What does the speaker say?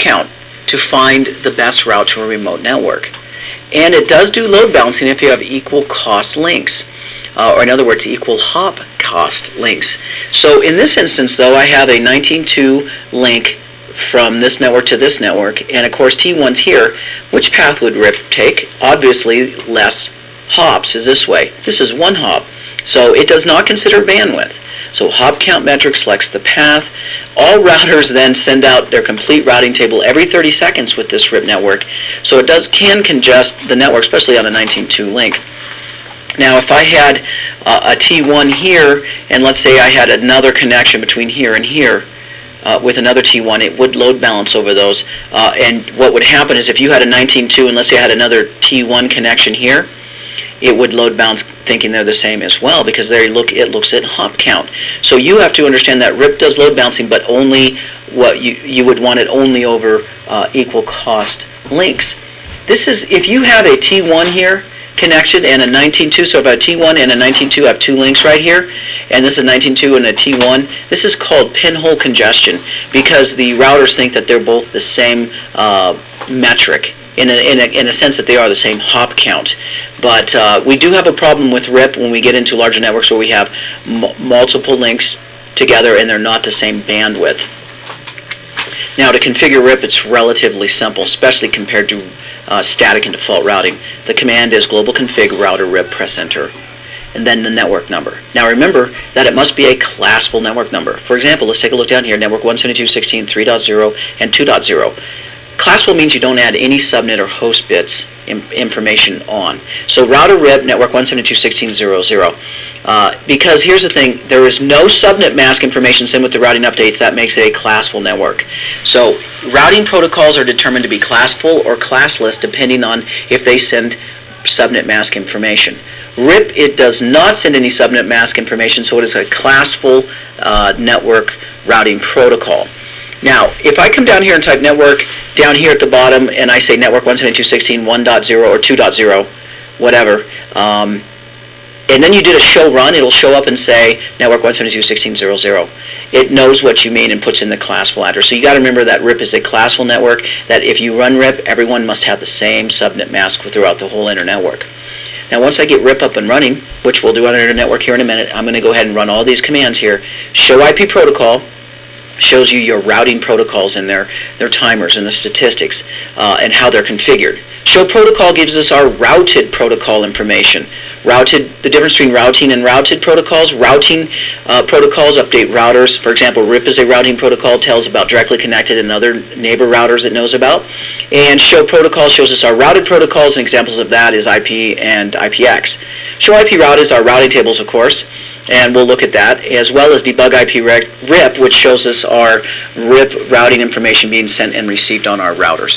count to find the best route to a remote network. And it does do load balancing if you have equal cost links, or in other words, equal hop cost links. So in this instance, though, I have a 19.2 link from this network to this network, and of course T1's here. Which path would RIP take? Obviously, less hops is this way. This is 1 hop, so it does not consider bandwidth. So hop count metric selects the path. All routers then send out their complete routing table every 30 seconds with this RIP network, so it can congest the network, especially on a 19.2 link. Now, if I had a T1 here, and let's say I had another connection between here and here with another T1, it would load balance over those. And what would happen is if you had a 19.2 and let's say I had another T1 connection here, it would load balance thinking they're the same as well, because it looks at hop count. So you have to understand that RIP does load balancing, but only what you would want it only over equal cost links. This is if you have a T1 here connection and a 19.2, so if I have a T1 and a 19.2, I have 2 links right here, and this is a 19.2 and a T1. This is called pinhole congestion, because the routers think that they're both the same metric, in a sense that they are the same hop count. But we do have a problem with RIP when we get into larger networks where we have multiple links together and they're not the same bandwidth. Now, to configure RIP, it's relatively simple, especially compared to static and default routing. The command is global config router RIP, press enter, and then the network number. Now remember that it must be a classful network number. For example, let's take a look down here, network 172.16.3.0 and 2.0. Classful means you don't add any subnet or host bits information on. So router RIP, network 172.16.0.0. Because here's the thing, there is no subnet mask information sent with the routing updates. That makes it a classful network. So routing protocols are determined to be classful or classless depending on if they send subnet mask information. RIP, it does not send any subnet mask information, so it is a classful network routing protocol. Now, if I come down here and type network down here at the bottom, and I say network 172.16.1.0 or 2.0, whatever, and then you did a show run, it'll show up and say network 172.16.0.0. It knows what you mean and puts in the classful address. So you got to remember that RIP is a classful network, that if you run RIP, everyone must have the same subnet mask throughout the whole internetwork. Now, once I get RIP up and running, which we'll do on our internetwork here in a minute, I'm going to go ahead and run all these commands here. Show IP protocol shows you your routing protocols and their timers and the statistics and how they're configured. Show protocol gives us our routed protocol information. The difference between routing and routed protocols. Routing protocols update routers. For example, RIP is a routing protocol, tells about directly connected and other neighbor routers it knows about. And show protocol shows us our routed protocols, and examples of that is IP and IPX. Show IP route is our routing tables, of course, and we'll look at that, as well as debug IP RIP, which shows us our RIP routing information being sent and received on our routers.